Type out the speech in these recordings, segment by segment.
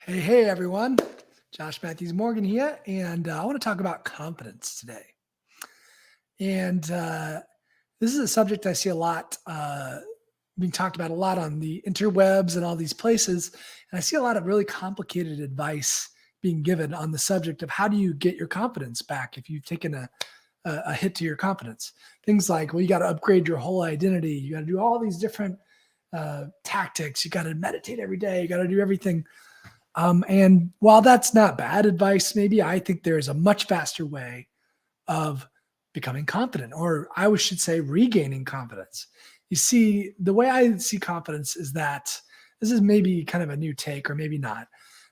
Hey, everyone. Josh Matthews Morgan here, and I want to talk about confidence today. And this is a subject I see a lot being talked about a lot on the interwebs and all these places. And I see a lot of really complicated advice being given on the subject of how do you get your confidence back if you've taken a hit to your confidence. Things like, well, you got to upgrade your whole identity. You got to do all these different tactics. You got to meditate every day. You got to do everything. And while that's not bad advice, maybe I think there is a much faster way of becoming confident, or I should say, regaining confidence. You see, the way I see confidence is that this is maybe kind of a new take, or maybe not,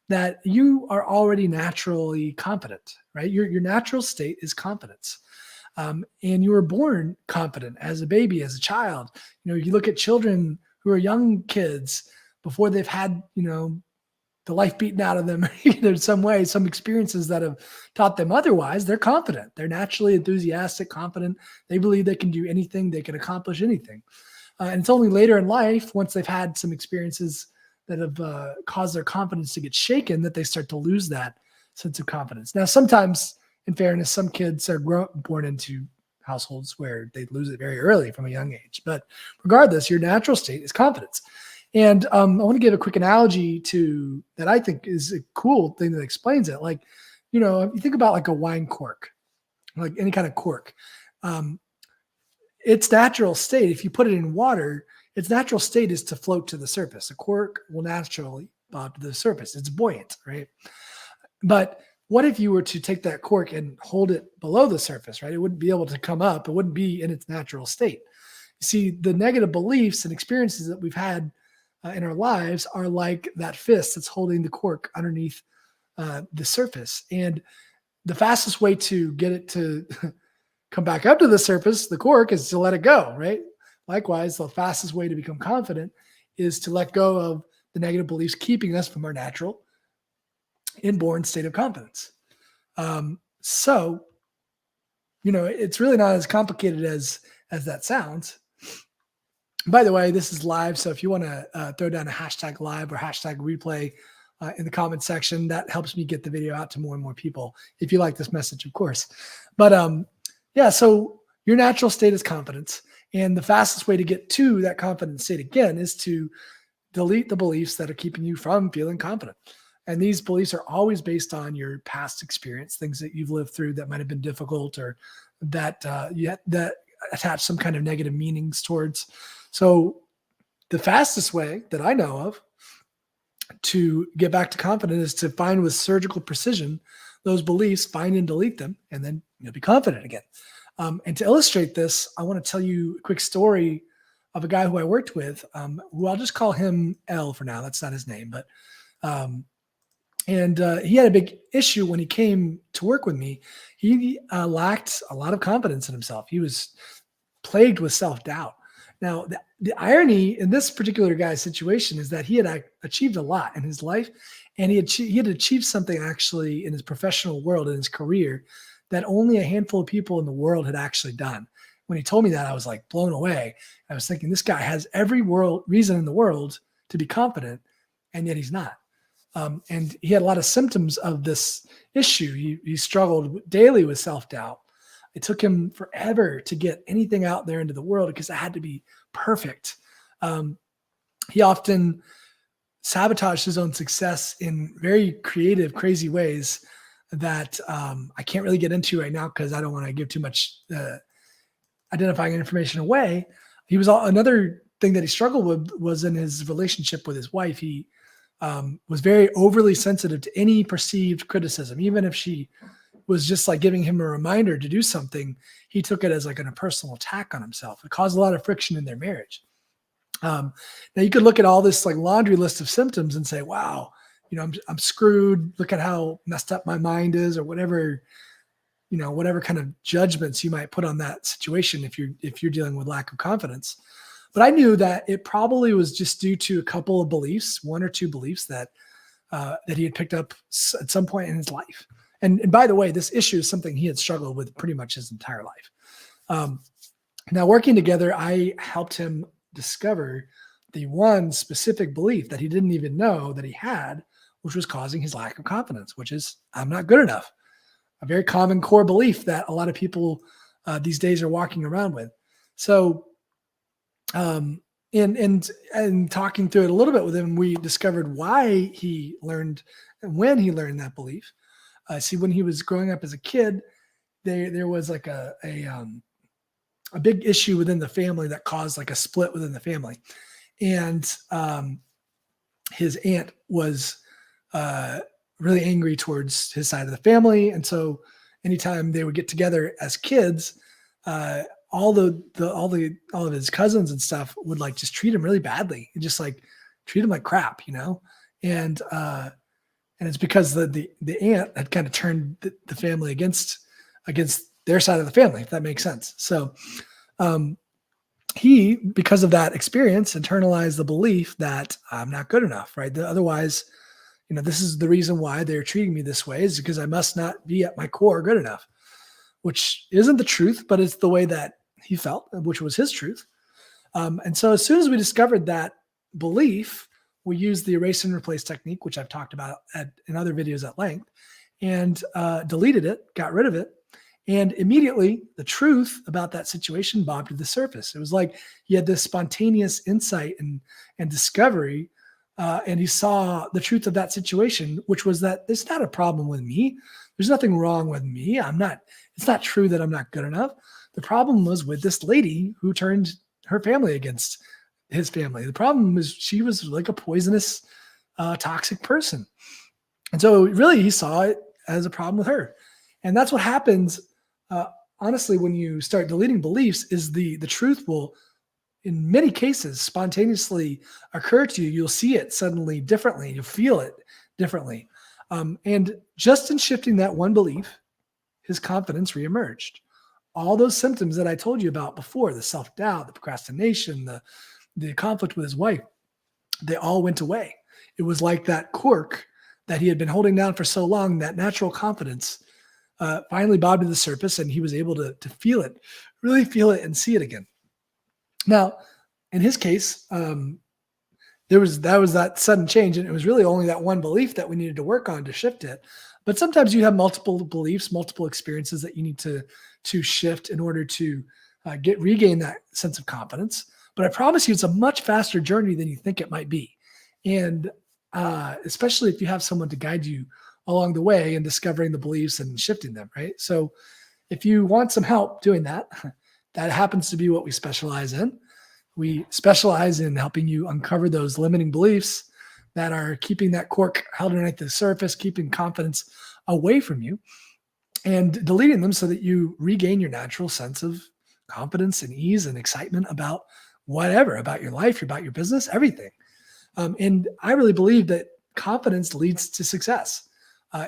that you are already naturally confident, right? Your natural state is confidence. And you were born confident as a baby, as a child. You look at children who are young kids before they've had, the life beaten out of them in some way, some experiences that have taught them otherwise. They're confident. They're naturally enthusiastic, confident. They believe they can do anything, they can accomplish anything. And it's only later in life, once they've had some experiences that have caused their confidence to get shaken, that they start to lose that sense of confidence. Now, sometimes, in fairness, some kids are born into households where they lose it very early from a young age. But regardless, your natural state is confidence. And I want to give a quick analogy to that I think is a cool thing that explains it. Like, you think about like a wine cork, like any kind of cork. Um, its natural state, if you put it in water, its natural state is to float to the surface. A cork will naturally bob to the surface. It's buoyant, right? But what if you were to take that cork and hold it below the surface, right? It wouldn't be able to come up. It wouldn't be in its natural state. You see, the negative beliefs and experiences that we've had in our lives are like that fist that's holding the cork underneath the surface. And the fastest way to get it to come back up to the surface, the cork, is to let it go, right? Likewise, the fastest way to become confident is to let go of the negative beliefs keeping us from our natural inborn state of confidence. So, it's really not as complicated as that sounds. By the way, this is live, so if you want to throw down a hashtag live or hashtag replay in the comment section, that helps me get the video out to more and more people. If you like this message, of course. But yeah, so your natural state is confidence, and the fastest way to get to that confident state again is to delete the beliefs that are keeping you from feeling confident. And these beliefs are always based on your past experience, things that you've lived through that might have been difficult, or that that attach some kind of negative meanings towards. So the fastest way that I know of to get back to confidence is to find with surgical precision those beliefs, find and delete them, and then you'll be confident again. And to illustrate this, I want to tell you a quick story of a guy who I worked with, who I'll just call him L for now. That's not his name, but he had a big issue when he came to work with me. He lacked a lot of confidence in himself. He was plagued with self-doubt. Now, the irony in this particular guy's situation is that he had achieved a lot in his life, and he had achieved something actually in his professional world, in his career, that only a handful of people in the world had actually done. When he told me that, I was like blown away. I was thinking, this guy has every reason in the world to be confident, and yet he's not. And he had a lot of symptoms of this issue. He struggled daily with self-doubt. It took him forever to get anything out there into the world because it had to be perfect. He often sabotaged his own success in very creative, crazy ways that I can't really get into right now because I don't want to give too much identifying information away. Another thing that he struggled with was in his relationship with his wife. He was very overly sensitive to any perceived criticism, even if she was just like giving him a reminder to do something. He took it as like a personal attack on himself. It caused a lot of friction in their marriage. Now you could look at all this like laundry list of symptoms and say, wow, I'm screwed. Look at how messed up my mind is, or whatever kind of judgments you might put on that situation if you're dealing with lack of confidence. But I knew that it probably was just due to a couple of beliefs, one or two beliefs that he had picked up at some point in his life. And by the way, this issue is something he had struggled with pretty much his entire life. Now, working together, I helped him discover the one specific belief that he didn't even know that he had which was causing his lack of confidence, which is, I'm not good enough. A very common core belief that a lot of people these days are walking around with. So, and talking through it a little bit with him, we discovered why he learned, when he learned that belief. See, when he was growing up as a kid, there was like a big issue within the family that caused like a split within the family, and his aunt was really angry towards his side of the family, and so anytime they would get together as kids, all of his cousins and stuff would like just treat him really badly and just like treat him like crap, and it's because the aunt had kind of turned the family against their side of the family, if that makes sense. So he, because of that experience, internalized the belief that I'm not good enough, right? Otherwise, this is the reason why they're treating me this way, is because I must not be at my core good enough, which isn't the truth, but it's the way that he felt, which was his truth. And so as soon as we discovered that belief, we used the erase and replace technique, which I've talked about in other videos at length, and deleted it, got rid of it. And immediately the truth about that situation bobbed to the surface. It was like he had this spontaneous insight and discovery, and he saw the truth of that situation, which was that it's not a problem with me. There's nothing wrong with me. It's not true that I'm not good enough. The problem was with this lady who turned her family against his family. The problem was she was like a poisonous, toxic person. And so really he saw it as a problem with her. And that's what happens, honestly, when you start deleting beliefs, is the truth will, in many cases, spontaneously occur to you. You'll see it suddenly differently. You'll feel it differently. And just in shifting that one belief, his confidence reemerged. All those symptoms that I told you about before, the self-doubt, the procrastination, the conflict with his wife, they all went away. It was like that cork that he had been holding down for so long, that natural confidence finally bobbed to the surface, and he was able to feel it, really feel it and see it again. Now, in his case, there was that sudden change, and it was really only that one belief that we needed to work on to shift it. But sometimes you have multiple beliefs, multiple experiences that you need to shift in order to regain that sense of confidence. But I promise you, it's a much faster journey than you think it might be. And especially if you have someone to guide you along the way and discovering the beliefs and shifting them, right? So if you want some help doing that, that happens to be what we specialize in. We specialize in helping you uncover those limiting beliefs that are keeping that cork held underneath the surface, keeping confidence away from you, and deleting them so that you regain your natural sense of confidence and ease and excitement about whatever, about your life, about your business, everything. And I really believe that confidence leads to success.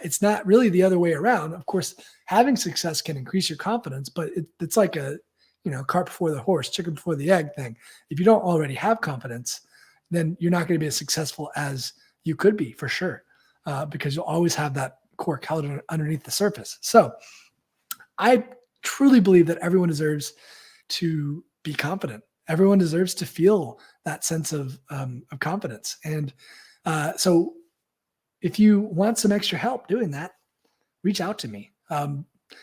It's not really the other way around. Of course, having success can increase your confidence, but it's like a, cart before the horse, chicken before the egg thing. If you don't already have confidence, then you're not going to be as successful as you could be, for sure, because you'll always have that cork held underneath the surface. So I truly believe that everyone deserves to be confident. Everyone deserves to feel that sense of confidence. And so if you want some extra help doing that, reach out to me.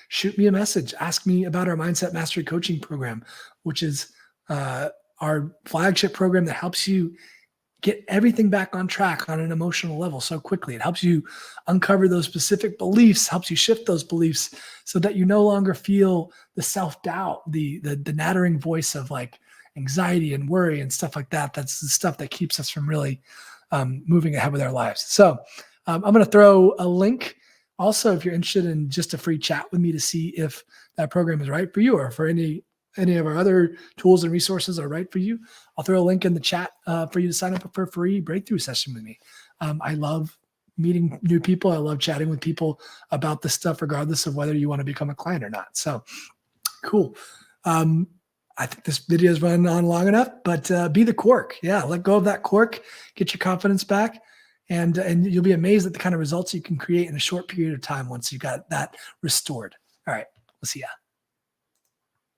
Shoot me a message. Ask me about our Mindset Mastery Coaching Program, which is our flagship program that helps you get everything back on track on an emotional level so quickly. It helps you uncover those specific beliefs, helps you shift those beliefs so that you no longer feel the self-doubt, the nattering voice of like anxiety and worry and stuff like that. That's the stuff that keeps us from really moving ahead with our lives. So I'm going to throw a link. Also, if you're interested in just a free chat with me to see if that program is right for you, or for any of our other tools and resources are right for you, I'll throw a link in the chat for you to sign up for a free breakthrough session with me. I love meeting new people. I love chatting with people about this stuff, regardless of whether you want to become a client or not. So cool. I think this video has run on long enough, but be the cork. Yeah, let go of that cork, get your confidence back, and you'll be amazed at the kind of results you can create in a short period of time once you got that restored. All right, we'll see ya.